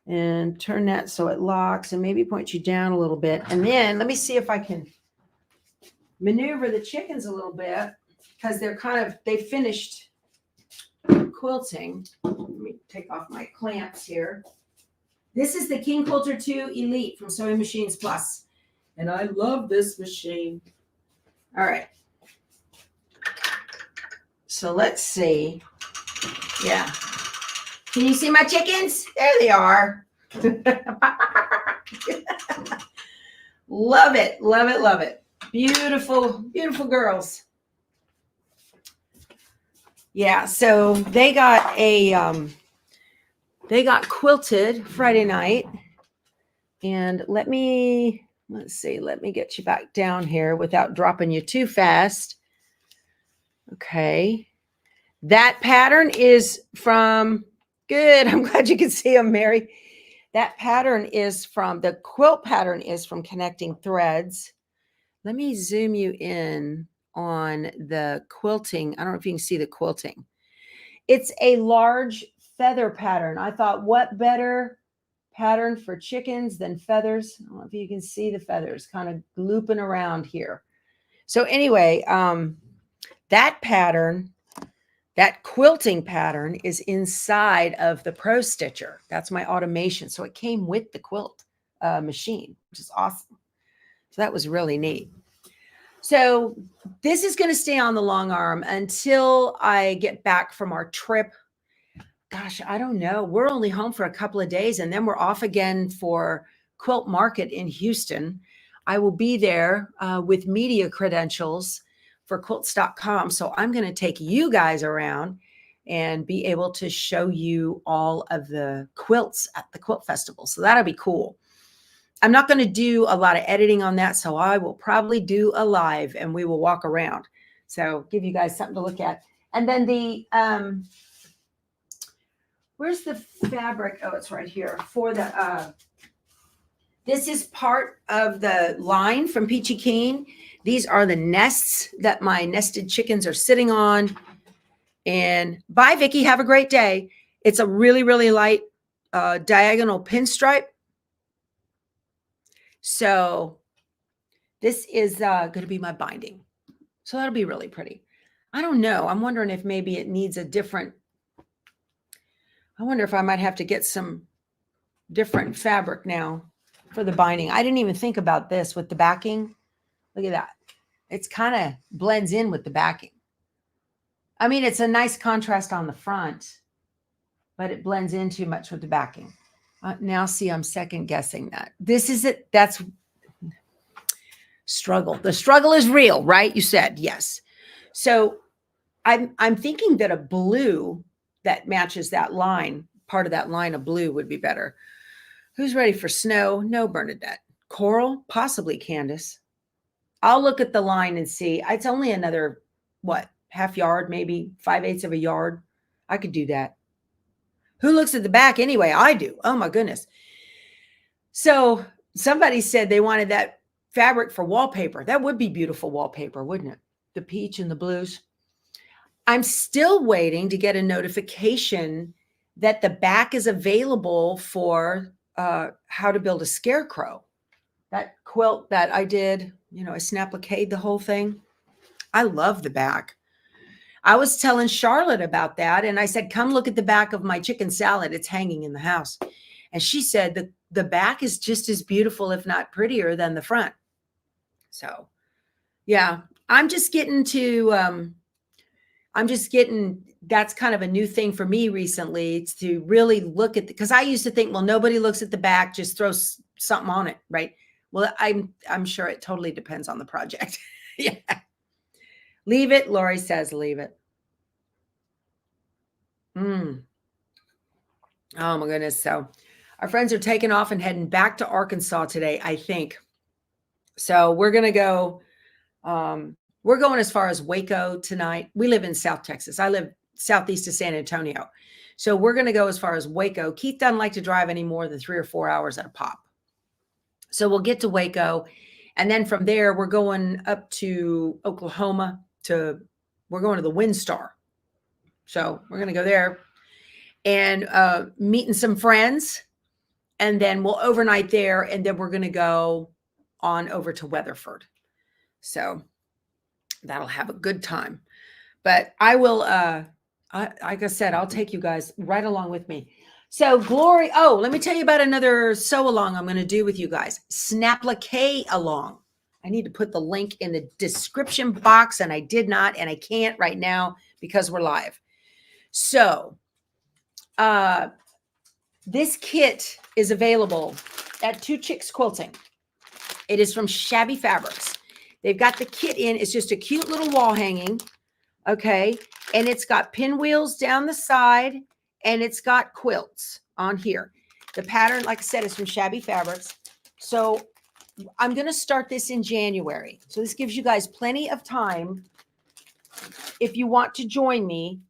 and turn that so it locks and maybe point you down a little bit. And then let me see if I can maneuver the chickens a little bit because they finished quilting. Let me take off my clamps here. This is the King Quilter 2 Elite from Sewing Machines Plus. And I love this machine. All right. So let's see. Yeah. Can you see my chickens? There they are. Love it. Love it. Love it. Beautiful, beautiful girls. Yeah. So they got quilted Friday night. And let's see, let me get you back down here without dropping you too fast. Okay. That pattern is from, good. I'm glad you can see them, Mary. That pattern is from, the quilt pattern is from Connecting Threads. Let me zoom you in on the quilting. I don't know if you can see the quilting. It's a large feather pattern. I thought, what better pattern for chickens than feathers? I don't know if you can see the feathers kind of looping around here. So anyway, that pattern, that quilting pattern is inside of the Pro Stitcher. That's my automation. So it came with the quilt machine, which is awesome. So that was really neat. So this is going to stay on the long arm until I get back from our trip. Gosh, I don't know. We're only home for a couple of days and then we're off again for Quilt Market in Houston. I will be there with media credentials for quilts.com. So I'm going to take you guys around and be able to show you all of the quilts at the quilt festival. So that'll be cool. I'm not going to do a lot of editing on that. So I will probably do a live and we will walk around. So give you guys something to look at. And then the, where's the fabric? Oh, it's right here for the, this is part of the line from Peachy Keen. These are the nests that my nested chickens are sitting on. And bye, Vicki. Have a great day. It's a really, really light diagonal pinstripe. So this is going to be my binding. So that'll be really pretty. I don't know. I'm wondering if maybe it needs a different, I wonder if I might have to get some different fabric now for the binding. I didn't even think about this with the backing. Look at that. It's kind of blends in with the backing. I mean, it's a nice contrast on the front, but it blends in too much with the backing. Now see, I'm second guessing that. This is it. That's struggle. The struggle is real, right? You said yes. So I'm thinking that a blue that matches that line, part of that line of blue would be better. Who's ready for snow? No, Bernadette. Coral? Possibly Candace. I'll look at the line and see. It's only another, what, half yard, maybe 5/8 of a yard. I could do that. Who looks at the back anyway? I do. Oh my goodness. So somebody said they wanted that fabric for wallpaper. That would be beautiful wallpaper, wouldn't it? The peach and the blues. I'm still waiting to get a notification that the back is available for how to build a scarecrow. That quilt that I did, you know, I snap-a-cade the whole thing. I love the back. I was telling Charlotte about that. And I said, come look at the back of my chicken salad. It's hanging in the house. And she said the back is just as beautiful, if not prettier than the front. So yeah, I'm just getting, that's kind of a new thing for me recently. It's to really look at, because I used to think, well, nobody looks at the back, just throw something on it. Right. Well, I'm sure it totally depends on the project. Yeah. Leave it. Lori says, leave it. Oh my goodness. So our friends are taking off and heading back to Arkansas today, I think. So we're going to go, we're going as far as Waco tonight. We live in South Texas. I live southeast of San Antonio. So we're going to go as far as Waco. Keith doesn't like to drive any more than 3 or 4 hours at a pop. So we'll get to Waco. And then from there, we're going up to Oklahoma we're going to the WinStar. So we're going to go there and meeting some friends. And then we'll overnight there. And then we're going to go on over to Weatherford. So that'll have a good time. But I will, like I said, I'll take you guys right along with me. So Glory, oh, let me tell you about another sew along I'm going to do with you guys. Snap-a-K along. I need to put the link in the description box, and I did not, and I can't right now because we're live. So this kit is available at Two Chicks Quilting. It is from Shabby Fabrics. They've got the kit in. It's just a cute little wall hanging. Okay. And it's got pinwheels down the side, and it's got quilts on here. The pattern, like I said, is from Shabby Fabrics. So I'm going to start this in January. So this gives you guys plenty of time. If you want to join me,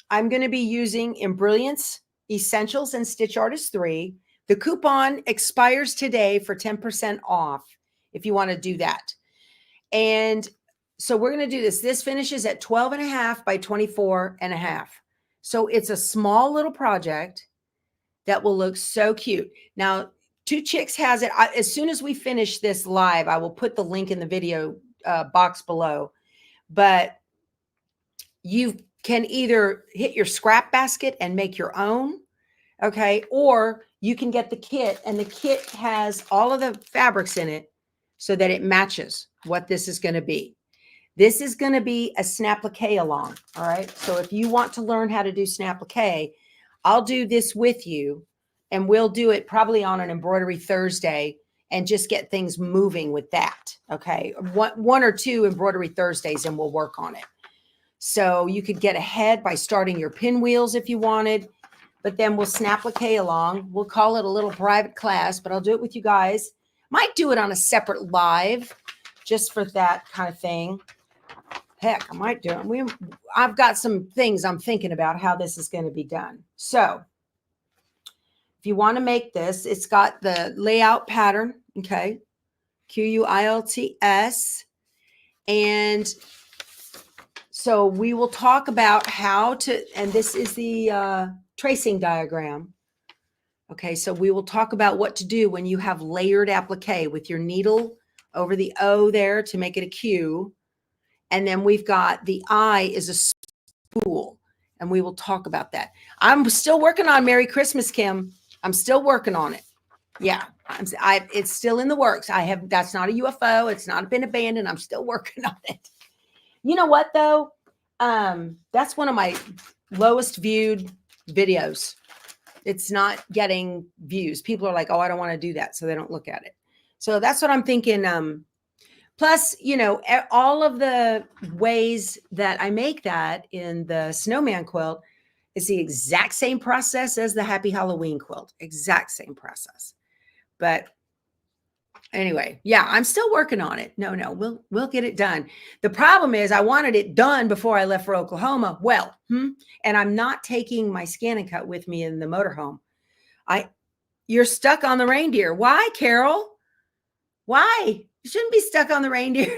I'm going to be using Embrilliance Essentials and Stitch Artist 3. The coupon expires today for 10% off if you want to do that. And so we're going to do this. This finishes at 12.5 by 24.5. So it's a small little project that will look so cute. Now, Two Chicks has it. As soon as we finish this live, I will put the link in the video box below. But you can either hit your scrap basket and make your own, okay? Or you can get the kit, and the kit has all of the fabrics in it so that it matches. what this is going to be. This is going to be a snapplique along. All right. So if you want to learn how to do snapplique, I'll do this with you, and we'll do it probably on an embroidery Thursday and just get things moving with that. Okay. One or two embroidery Thursdays and we'll work on it. So you could get ahead by starting your pinwheels if you wanted, but then we'll snapplique along. We'll call it a little private class, but I'll do it with you guys. Might do it on a separate live just for that kind of thing. Heck, I might do it. I've got some things I'm thinking about how this is going to be done. So if you want to make this, it's got the layout pattern. Okay. QUILTS. And so we will talk about how to, and this is the tracing diagram. Okay. So we will talk about what to do when you have layered applique with your needle over the O there to make it a Q. And then we've got the I is a spool, and we will talk about that. I'm still working on Merry Christmas, Kim. I'm still working on it. Yeah, it's still in the works. That's not a UFO. It's not been abandoned. I'm still working on it. You know what though? That's one of my lowest viewed videos. It's not getting views. People are like, oh, I don't want to do that, so they don't look at it. So that's what I'm thinking. Plus, you know, all of the ways that I make that in the snowman quilt is the exact same process as the Happy Halloween quilt. Exact same process. But anyway, yeah, I'm still working on it. No, we'll get it done. The problem is I wanted it done before I left for Oklahoma. Well, and I'm not taking my scan and cut with me in the motorhome. You're stuck on the reindeer. Why, Carol? Why? You shouldn't be stuck on the reindeer.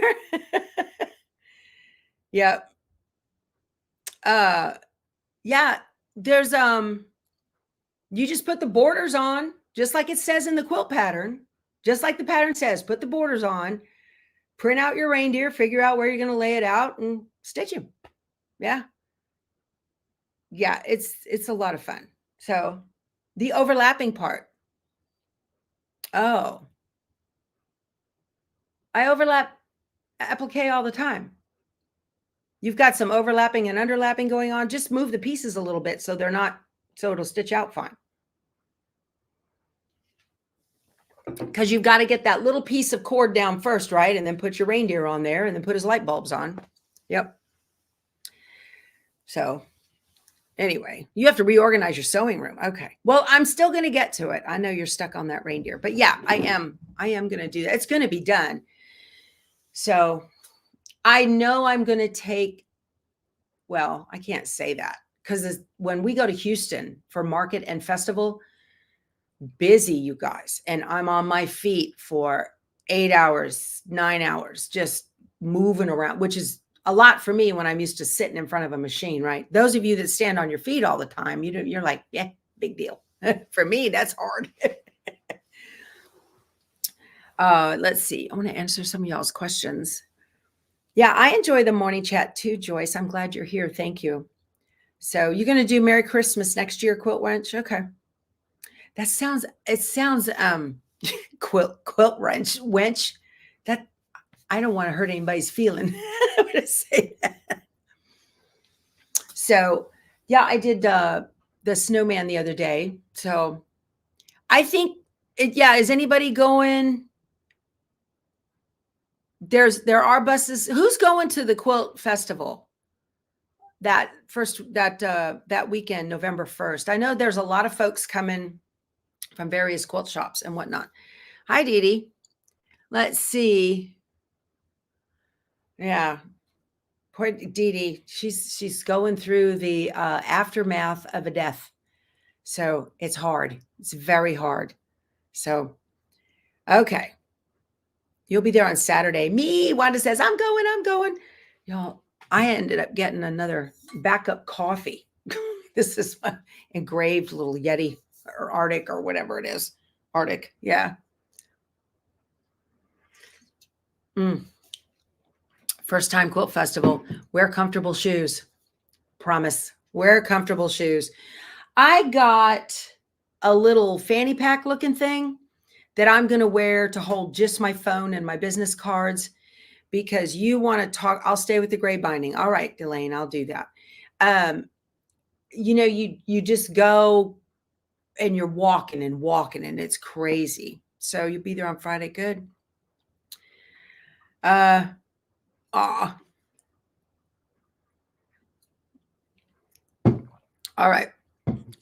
Yep. Yeah, there's you just put the borders on, just like it says in the quilt pattern, just like the pattern says, put the borders on, print out your reindeer, figure out where you're going to lay it out and stitch him. Yeah. Yeah, it's a lot of fun. So the overlapping part. Oh, I overlap applique all the time. You've got some overlapping and underlapping going on. Just move the pieces a little bit so it'll stitch out fine. Because you've got to get that little piece of cord down first, right? And then put your reindeer on there and then put his light bulbs on. Yep. So anyway, you have to reorganize your sewing room. Okay. Well, I'm still going to get to it. I know you're stuck on that reindeer, but yeah, I am going to do that. It's going to be done. So I know I'm going to take, well, I can't say that because when we go to Houston for market and festival, busy, you guys, and I'm on my feet for 8 hours, 9 hours, just moving around, which is a lot for me when I'm used to sitting in front of a machine, right? Those of you that stand on your feet all the time, you're like, yeah, big deal. For me, that's hard. Let's see. I want to answer some of y'all's questions. Yeah, I enjoy the morning chat too, Joyce. I'm glad you're here. Thank you. So you're going to do Merry Christmas next year, Quilt Wench? Okay. It sounds quilt wrench wench. That I don't want to hurt anybody's feeling. I'm going to say that. So yeah, I did the snowman the other day. So I think is anybody going? There are buses. Who's going to the quilt festival that weekend, November 1st? I know there's a lot of folks coming from various quilt shops and whatnot. Hi, Dee Dee. Let's see. Yeah. Poor Dee Dee. She's going through the aftermath of a death. So it's hard. It's very hard. So, okay. You'll be there on Saturday. Me, Wanda says, I'm going. Y'all, I ended up getting another backup coffee. This is my engraved little Yeti or Arctic or whatever it is. Arctic. Yeah. First time quilt festival. Wear comfortable shoes. Promise. Wear comfortable shoes. I got a little fanny pack looking thing that I'm going to wear to hold just my phone and my business cards because you want to talk. I'll stay with the gray binding. All right, Delane, I'll do that. You know, you just go and you're walking and it's crazy. So you'll be there on Friday. Good. All right.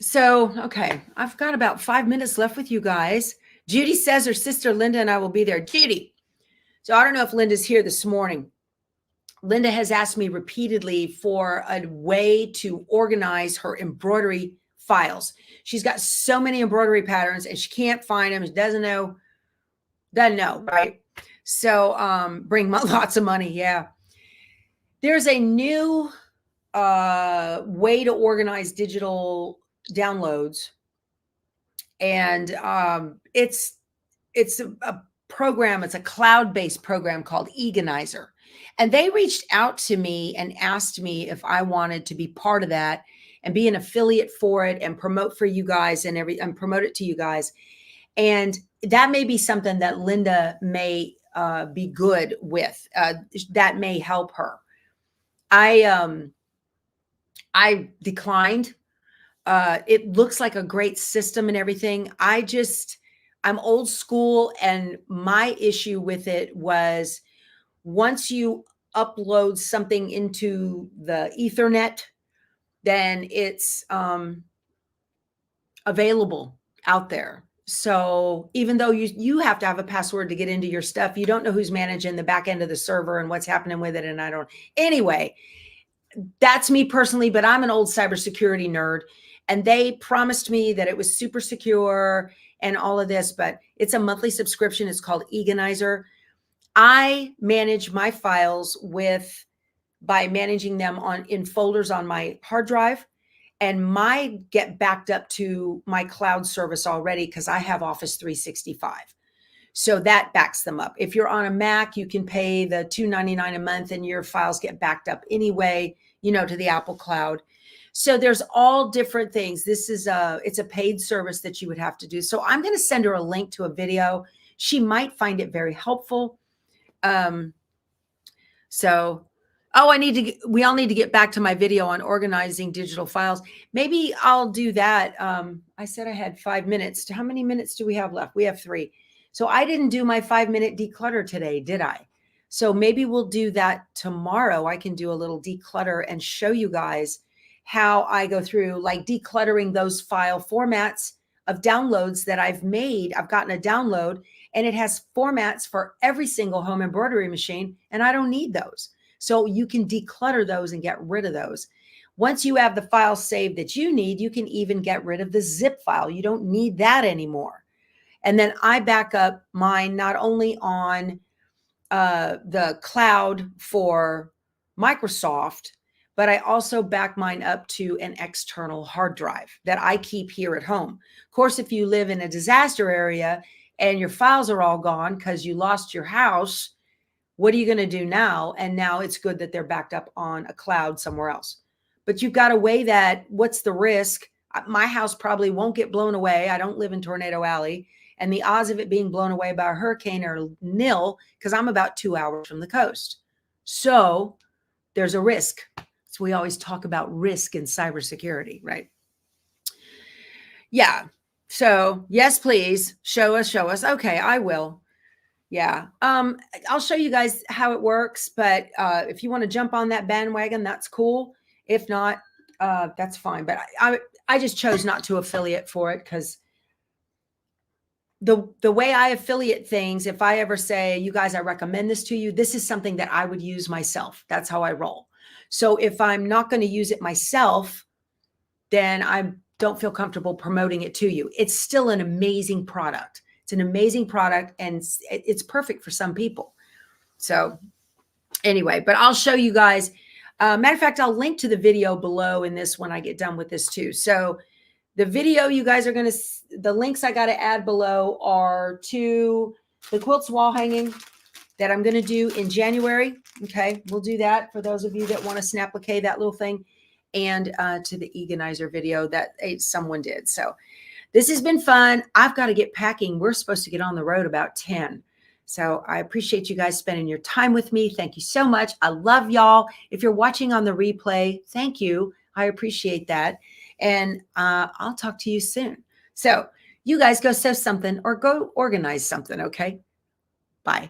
So, okay. I've got about 5 minutes left with you guys. Judy says her sister Linda and I will be there. Judy. So I don't know if Linda's here this morning. Linda has asked me repeatedly for a way to organize her embroidery files. She's got so many embroidery patterns and she can't find them. She doesn't know, right? So bring lots of money. Yeah. There's a new way to organize digital downloads. And it's a program. It's a cloud-based program called Eganizer. And they reached out to me and asked me if I wanted to be part of that and be an affiliate for it and promote for you guys and promote it to you guys. And that may be something that Linda may be good with. That may help her. I declined. It looks like a great system and everything. I'm old school, and my issue with it was once you upload something into the Ethernet, then it's available out there. So even though you have to have a password to get into your stuff, you don't know who's managing the back end of the server and what's happening with it. And anyway, that's me personally, but I'm an old cybersecurity nerd. And they promised me that it was super secure and all of this, but it's a monthly subscription. It's called Eganizer. I manage my files by managing them in folders on my hard drive, and my get backed up to my cloud service already because I have Office 365. So that backs them up. If you're on a Mac, you can pay the $2.99 a month and your files get backed up anyway, to the Apple Cloud. So there's all different things. It's a paid service that you would have to do. So I'm going to send her a link to a video. She might find it very helpful. We all need to get back to my video on organizing digital files. Maybe I'll do that. I said I had 5 minutes. How many minutes do we have left? We have 3. So I didn't do my 5-minute declutter today, did I? So maybe we'll do that tomorrow. I can do a little declutter and show you guys how I go through like decluttering those file formats of downloads that I've made. I've gotten a download and it has formats for every single home embroidery machine, and I don't need those. So you can declutter those and get rid of those. Once you have the file saved that you need, you can even get rid of the zip file. You don't need that anymore. And then I back up mine not only on the cloud for Microsoft, but I also back mine up to an external hard drive that I keep here at home. Of course, if you live in a disaster area and your files are all gone because you lost your house, what are you going to do now? And now it's good that they're backed up on a cloud somewhere else. But you've got to weigh that. What's the risk? My house probably won't get blown away. I don't live in Tornado Alley. And the odds of it being blown away by a hurricane are nil because I'm about 2 hours from the coast. So there's a risk. So we always talk about risk in cybersecurity, right? Yeah. So yes, please show us. Okay, I will. Yeah. I'll show you guys how it works, but if you want to jump on that bandwagon, that's cool. If not, that's fine. But I just chose not to affiliate for it because the way I affiliate things, if I ever say, you guys, I recommend this to you, this is something that I would use myself. That's how I roll. So if I'm not going to use it myself, then I don't feel comfortable promoting it to you. It's still an amazing product. It's an amazing product, and it's perfect for some people. So anyway, but I'll show you guys. Matter of fact, I'll link to the video below in this when I get done with this too. So the video you guys are going to, the links I got to add below are to the quilts wall hanging that I'm going to do in January. Okay, we'll do that for those of you that want to snap-applique that little thing, and to the Eganizer video that someone did. So this has been fun. I've got to get packing. We're supposed to get on the road about 10. So I appreciate you guys spending your time with me. Thank you so much. I love y'all. If you're watching on the replay, thank you. I appreciate that. And I'll talk to you soon. So you guys go sew something or go organize something, okay? Bye.